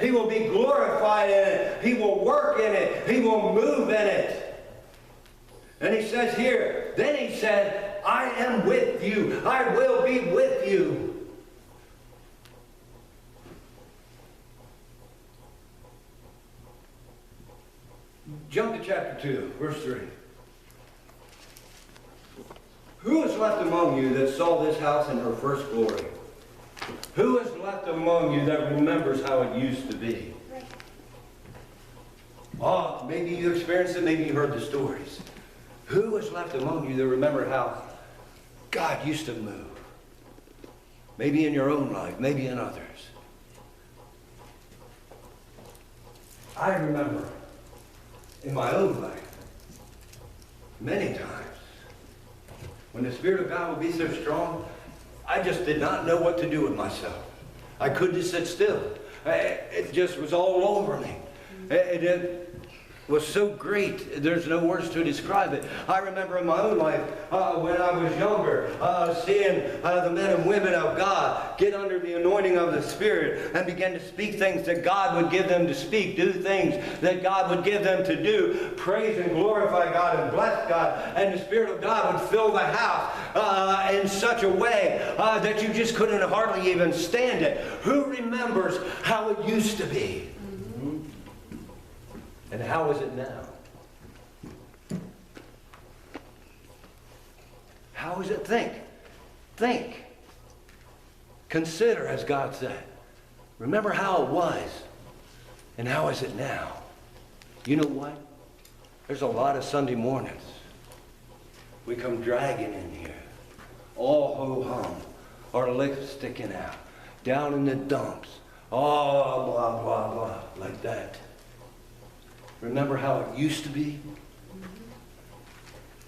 He will be glorified in it. He will work in it. He will move in it. And he says here, then he said, I am with you. I will be with you. Jump to chapter 2, verse 3. Who is left among you that saw this house in her first glory? Who is left among you that remembers how it used to be? Oh, maybe you experienced it, maybe you heard the stories. Who is left among you that remember how God used to move? Maybe in your own life, maybe in others. I remember in my own life, many times, when the Spirit of God would be so strong, I just did not know what to do with myself. I couldn't just sit still. It just was all over me. It was so great. There's no words to describe it. I remember in my own life, when I was younger, seeing the men and women of God get under the anointing of the Spirit and begin to speak things that God would give them to speak, do things that God would give them to do, praise and glorify God and bless God, and the Spirit of God would fill the house in such a way that you just couldn't hardly even stand it. Who remembers how it used to be? And how is it now? How is it? Think. Think. Consider, as God said. Remember how it was. And how is it now? You know what? There's a lot of Sunday mornings. We come dragging in here. All ho-hum. Our lips sticking out. Down in the dumps. Oh, blah, blah, blah. Like that. Remember how it used to be?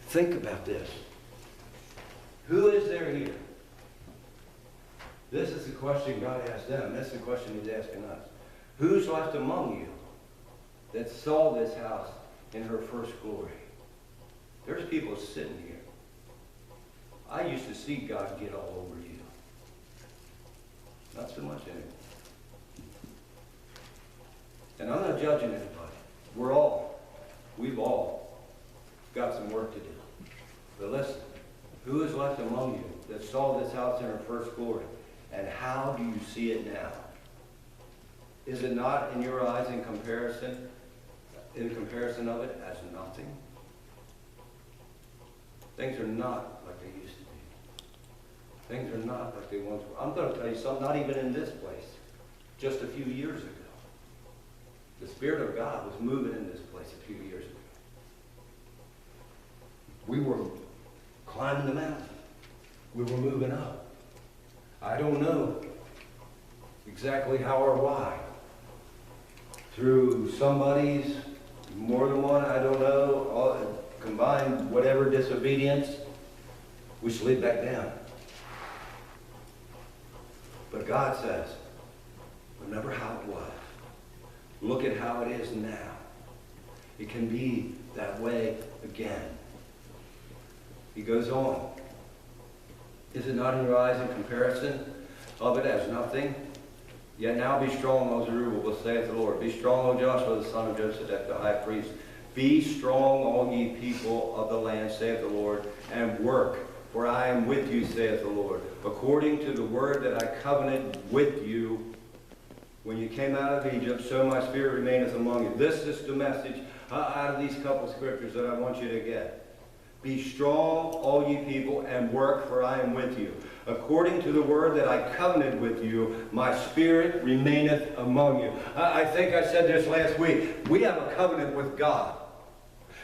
Think about this. Who is there here? This is the question God asked them. That's the question He's asking us. Who's left among you that saw this house in her first glory? There's people sitting here. I used to see God get all over you. Not so much anymore. And I'm not judging anybody. We've all got some work to do. But listen, who is left among you that saw this house in her first glory? And how do you see it now? Is it not in your eyes in comparison of it as nothing? Things are not like they used to be. Things are not like they once were. I'm going to tell you something, not even in this place. Just a few years ago. The Spirit of God was moving in this place a few years ago. We were climbing the mountain. We were moving up. I don't know exactly how or why. Through somebody's, more than one, I don't know, combined whatever disobedience, we slid back down. But God says, remember how it was. Look at how it is now. It can be that way again. He goes on. Is it not in your eyes in comparison of it as nothing? Yet now be strong, O Zerubbabel, saith the Lord. Be strong, O Joshua, the son of Josedech, the high priest. Be strong, all ye people of the land, saith the Lord, and work, for I am with you, saith the Lord, according to the word that I covenanted with you when you came out of Egypt, so my Spirit remaineth among you. This is the message out of these couple scriptures that I want you to get. Be strong, all ye people, and work, for I am with you. According to the word that I covenanted with you, my Spirit remaineth among you. I think I said this last week. We have a covenant with God.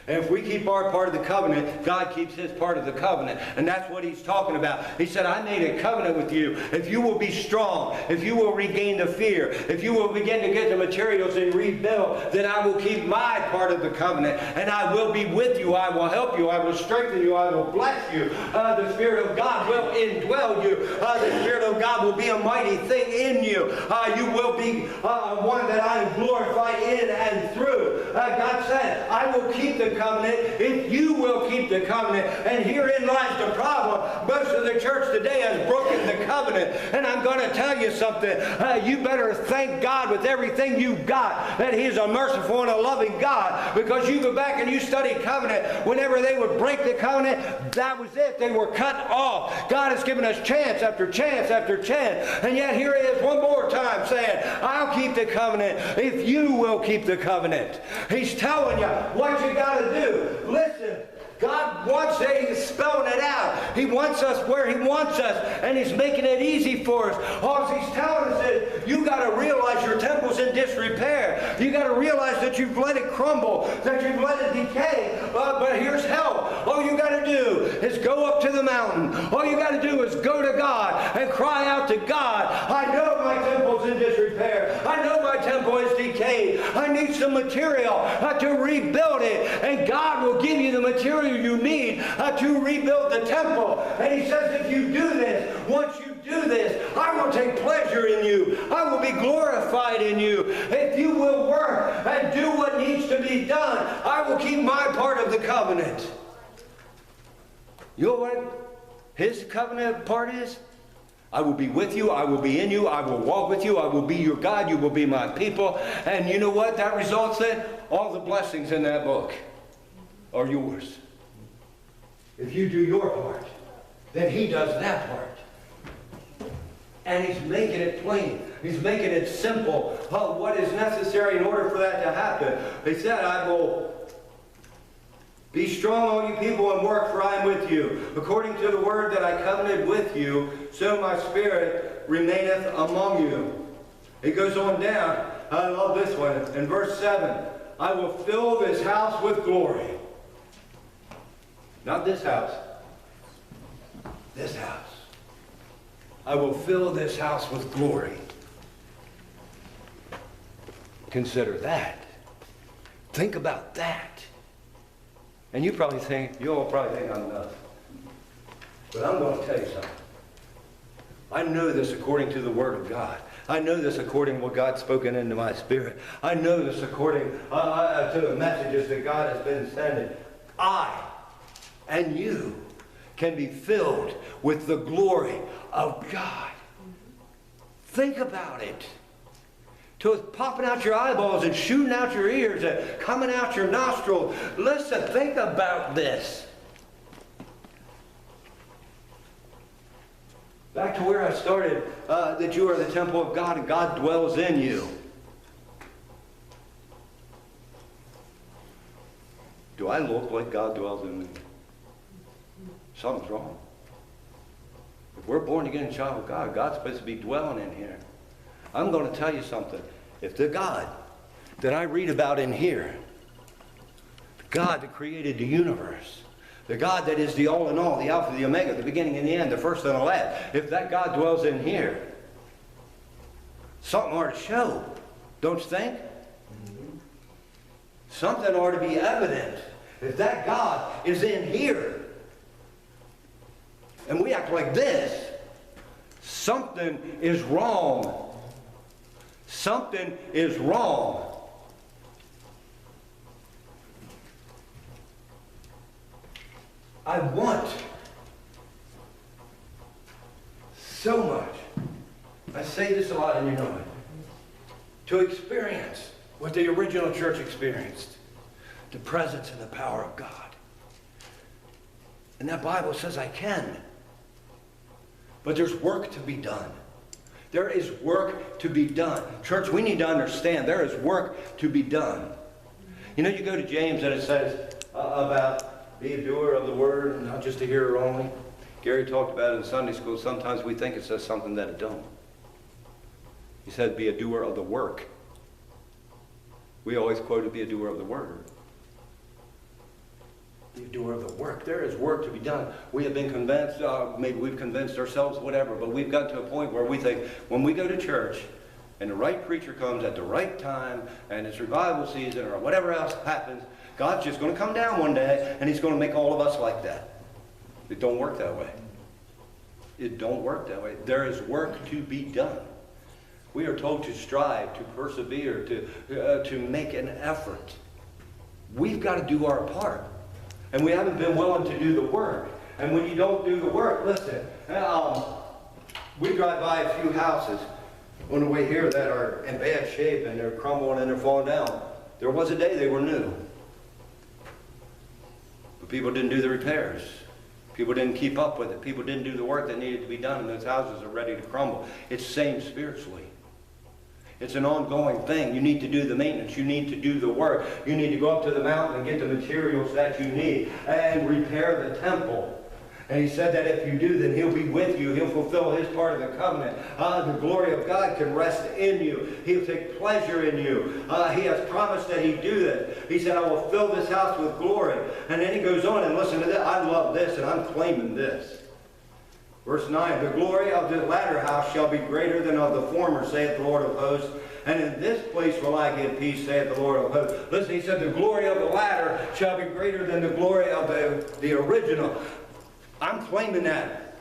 And if we keep our part of the covenant, God keeps His part of the covenant. And that's what He's talking about. He said, I made a covenant with you. If you will be strong, if you will regain the fear, if you will begin to get the materials and rebuild, then I will keep my part of the covenant. And I will be with you. I will help you. I will strengthen you. I will bless you. The Spirit of God will indwell you. The Spirit of God will be a mighty thing in you. You will be one that I am glorified in and through. God said, I will keep the covenant if you will keep the covenant. And herein lies the problem. Most of the church today has broken the covenant. And I'm going to tell you something. You better thank God with everything you've got that He is a merciful and a loving God. Because you go back and you study covenant. Whenever they would break the covenant, that was it. They were cut off. God has given us chance after chance after chance. And yet here He is one more time saying, I'll keep the covenant if you will keep the covenant. He's telling you what you got to do. Listen. God wants it. He's spelling it out. He wants us where He wants us, and He's making it easy for us. All He's telling us is, you got to realize your temple's in disrepair. You got to realize that you've let it crumble, that you've let it decay. But here's help. All you got to do is go up to the mountain. All you got to do is go to God and cry out to God. I know my temple's in disrepair. I know my temple is decayed. I need some material to rebuild it, and God will give you the material you need to rebuild the temple. And He says, if you do this, once you do this, I will take pleasure in you. I will be glorified in you. If you will work and do what needs to be done, I will keep my part of the covenant. You know what His covenant part is? I will be with you. I will be in you. I will walk with you. I will be your God. You will be my people. And you know what that results in? All the blessings in that book are yours. If you do your part, then He does that part. And He's making it plain. He's making it simple. What is necessary in order for that to happen? He said, I will be strong, all you people, and work, for I am with you. According to the word that I covenanted with you, so my spirit remaineth among you. It goes on down. I love this one. In verse 7, I will fill this house with glory. Not this house. This house. I will fill this house with glory. Consider that. Think about that. And you all probably think I'm nuts. But I'm going to tell you something. I know this according to the Word of God. I know this according to what God's spoken into my spirit. I know this according to the messages that God has been sending. I and you can be filled with the glory of God. Think about it. Till it's popping out your eyeballs and shooting out your ears and coming out your nostrils. Listen, think about this. Back to where I started, that you are the temple of God and God dwells in you. Do I look like God dwells in me? Something's wrong. If we're born again child of God, God's supposed to be dwelling in here. I'm going to tell you something. If the God that I read about in here, the God that created the universe, the God that is the all in all, the Alpha, the Omega, the beginning and the end, the first and the last, if that God dwells in here, something ought to show, don't you think? Something ought to be evident. If that God is in here, and we act like this, something is wrong. Something is wrong. I want so much, I say this a lot and you know it, to experience what the original church experienced, the presence and the power of God. And that Bible says I can. But there's work to be done. There is work to be done. Church, we need to understand there is work to be done. You know, you go to James and it says about be a doer of the word and not just a hearer only. Gary talked about it in Sunday school. Sometimes we think it says something that it don't. He said be a doer of the work. We always quote it, be a doer of the word. Be a doer of the work. There is work to be done. We have been convinced, maybe we've convinced ourselves, whatever, but we've got to a point where we think when we go to church and the right preacher comes at the right time and it's revival season or whatever else happens, God's just going to come down one day and He's going to make all of us like that. It don't work that way. It don't work that way. There is work to be done. We are told to strive, to persevere, to make an effort. We've got to do our part. And we haven't been willing to do the work. And when you don't do the work, listen, we drive by a few houses on the way here that are in bad shape and they're crumbling and they're falling down. There was a day they were new. But people didn't do the repairs. People didn't keep up with it. People didn't do the work that needed to be done, and those houses are ready to crumble. It's the same spiritually. It's an ongoing thing. You need to do the maintenance. You need to do the work. You need to go up to the mountain and get the materials that you need and repair the temple. And he said that if you do, then he'll be with you. He'll fulfill his part of the covenant. The glory of God can rest in you. He'll take pleasure in you. He has promised that he'd do this. He said, I will fill this house with glory. And then he goes on and listen to this. I love this, and I'm claiming this. Verse 9, the glory of the latter house shall be greater than of the former, saith the Lord of hosts. And in this place will I give peace, saith the Lord of hosts. Listen, he said, the glory of the latter shall be greater than the glory of the original. I'm claiming that.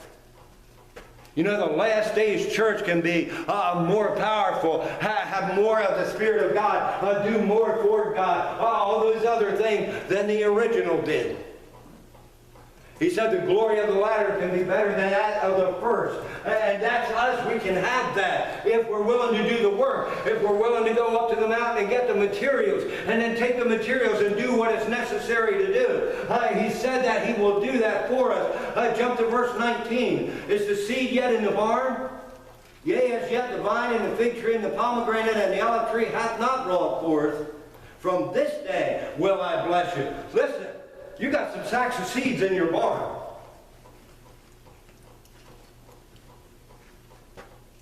You know, the last days church can be more powerful, have more of the Spirit of God, do more for God, all those other things than the original did. He said the glory of the latter can be better than that of the first. And that's us. We can have that if we're willing to do the work. If we're willing to go up to the mountain and get the materials. And then take the materials and do what is necessary to do. He said that he will do that for us. Jump to verse 19. Is the seed yet in the barn? Yea, as yet the vine and the fig tree and the pomegranate and the olive tree hath not brought forth. From this day will I bless you. Listen. You got some sacks of seeds in your barn.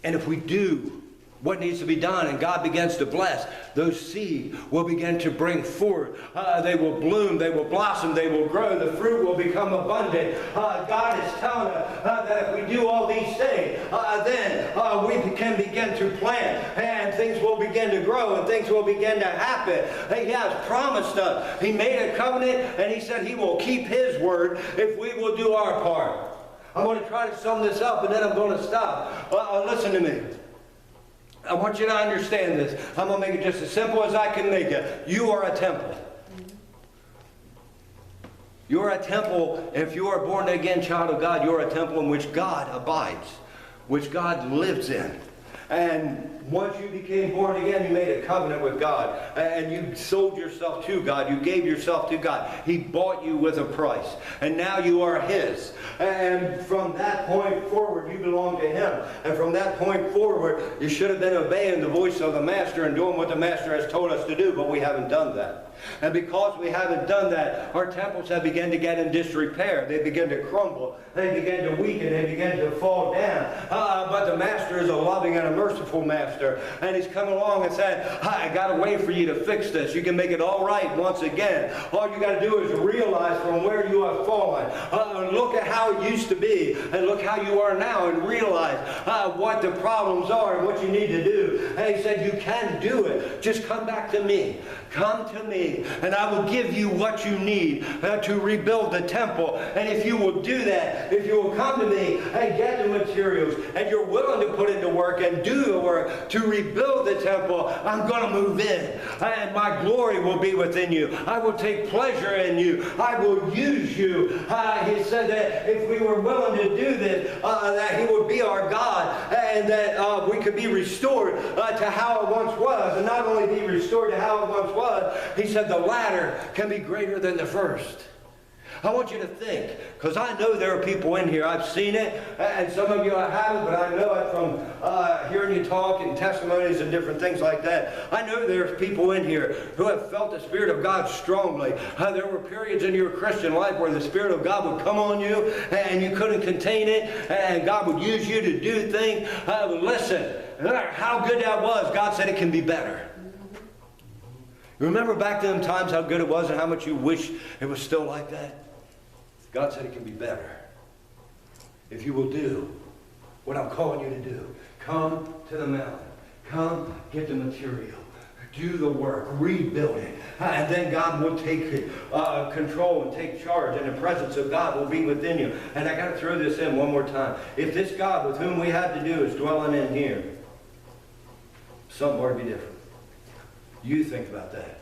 And if we do what needs to be done and God begins to bless, those seeds will begin to bring forth. They will bloom, they will blossom, they will grow, the fruit will become abundant. God is telling us that if we do all these things, then we can begin to plant and things will begin to grow and things will begin to happen. He has promised us. He made a covenant and he said he will keep his word if we will do our part. I'm going to try to sum this up and then I'm going to stop. Listen to me. I want you to understand this. I'm going to make it just as simple as I can make it. You are a temple. You're a temple. If you are a born again child of God, you're a temple in which God abides, which God lives in. And once you became born again, you made a covenant with God. And you sold yourself to God. You gave yourself to God. He bought you with a price. And now you are his. And from that point forward, you belong to him. And from that point forward, you should have been obeying the voice of the master and doing what the master has told us to do. But we haven't done that. And because we haven't done that, our temples have begun to get in disrepair. They begin to crumble. They begin to weaken. They begin to fall down. But the master is a loving and a merciful master. And he's come along and said, I got a way for you to fix this. You can make it all right once again. All you got to do is realize from where you have fallen. Look at how it used to be. And look how you are now. And realize what the problems are and what you need to do. And he said, you can do it. Just come back to me. Come to me, and I will give you what you need to rebuild the temple. And if you will do that, if you will come to me and get the materials, and you're willing to put into work and do the work to rebuild the temple, I'm going to move in. And my glory will be within you. I will take pleasure in you. I will use you. He said that if we were willing to do this, that he would be our God, and that we could be restored to how it once was. And not only be restored to how it once was, he said the latter can be greater than the first. I want you to think, because I know there are people in here, I've seen it, and some of you I haven't, but I know it from hearing you talk and testimonies and different things like that. I know there's people in here who have felt the Spirit of God strongly. There were periods in your Christian life where the Spirit of God would come on you and you couldn't contain it, and God would use you to do things. Listen, no matter how good that was, God said it can be better. Remember back to them times how good it was and how much you wish it was still like that? God said it can be better. If you will do what I'm calling you to do. Come to the mountain. Come get the material. Do the work. Rebuild it. And then God will take control and take charge. And the presence of God will be within you. And I got to throw this in one more time. If this God with whom we have to do is dwelling in here, something ought to be different. You think about that.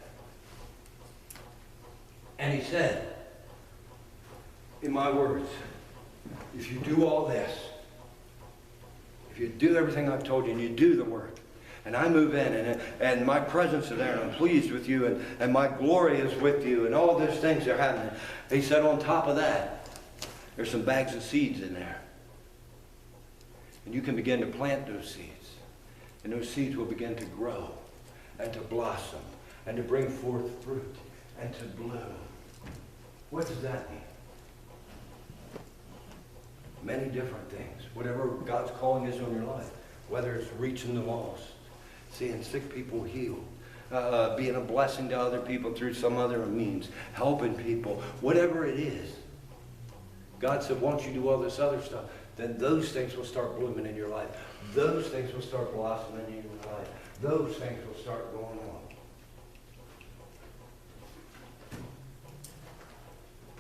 And he said, in my words, if you do all this, if you do everything I've told you and you do the work, and I move in and my presence is there and I'm pleased with you and my glory is with you and all those things are happening. He said on top of that, there's some bags of seeds in there. And you can begin to plant those seeds. And those seeds will begin to grow and to blossom and to bring forth fruit and to bloom. What does that mean? Many different things. Whatever God's calling is on your life. Whether it's reaching the lost, seeing sick people healed, being a blessing to other people through some other means, helping people, whatever it is. God said, once you do all this other stuff, then those things will start blooming in your life. Those things will start blossoming in your life. Those things will start going on.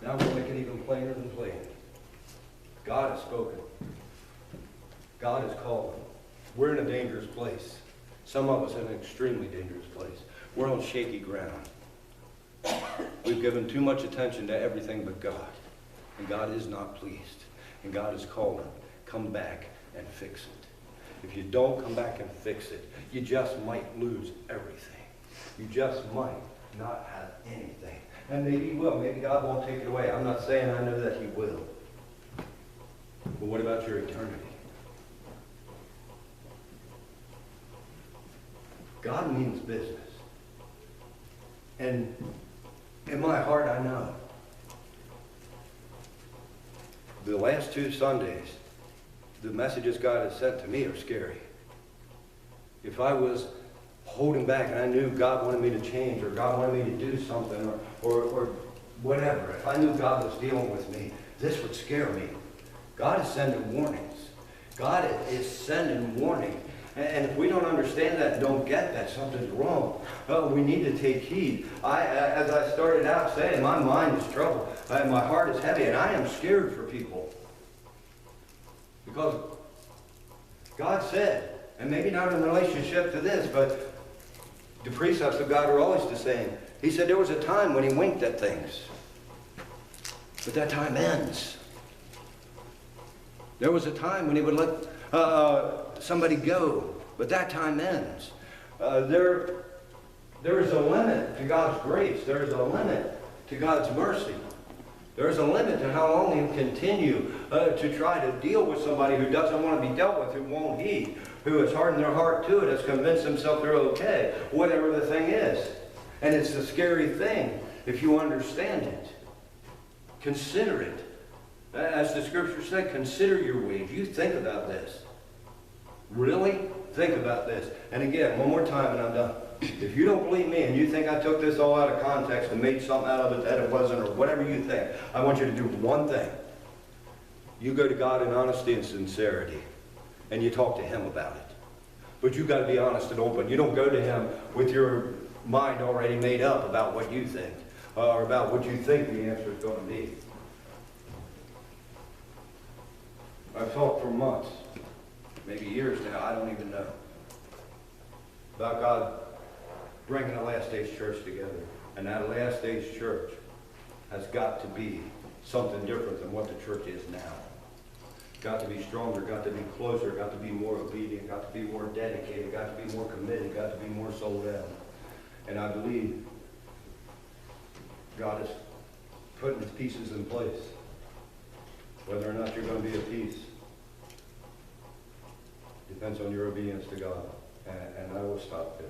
Now I'm going to make it even plainer than plain. God has spoken. God is calling. We're in a dangerous place. Some of us in an extremely dangerous place. We're on shaky ground. We've given too much attention to everything but God. And God is not pleased. And God is calling. Come back and fix it. If you don't come back and fix it, you just might lose everything. You just might not have anything. And maybe He will. Maybe God won't take it away. I'm not saying I know that He will. But what about your eternity? God means business. And in my heart, I know. The last 2 Sundays, the messages God has sent to me are scary. If I was holding back and I knew God wanted me to change or God wanted me to do something or whatever, if I knew God was dealing with me, this would scare me. God is sending warnings. God is sending warning. And if we don't understand that and don't get that, something's wrong. We need to take heed. As I started out saying, my mind is troubled. My heart is heavy, and I am scared for people. Because God said, and maybe not in relationship to this, but the precepts of God are always the same. He said there was a time when He winked at things. But that time ends. There was a time when He would let somebody go, but that time ends. There is a limit to God's grace. There is a limit to God's mercy. There is a limit to how long He'll continue to try to deal with somebody who doesn't want to be dealt with, who won't heed, who has hardened their heart to it, has convinced themselves they're okay, whatever the thing is. And it's a scary thing if you understand it. Consider it. As the scripture said, consider your ways. You think about this. Really? Think about this. And again, one more time and I'm done. If you don't believe me and you think I took this all out of context and made something out of it that it wasn't or whatever you think, I want you to do one thing. You go to God in honesty and sincerity and you talk to Him about it. But you've got to be honest and open. You don't go to Him with your mind already made up about what you think or about what you think the answer is going to be. I've talked for months, maybe years now, I don't even know, about God bringing a last days church together. And that last days church has got to be something different than what the church is now. Got to be stronger, got to be closer, got to be more obedient, got to be more dedicated, got to be more committed, got to be more sold out. And I believe God is putting His pieces in place. Whether or not you're going to be at peace depends on your obedience to God. And I will stop there.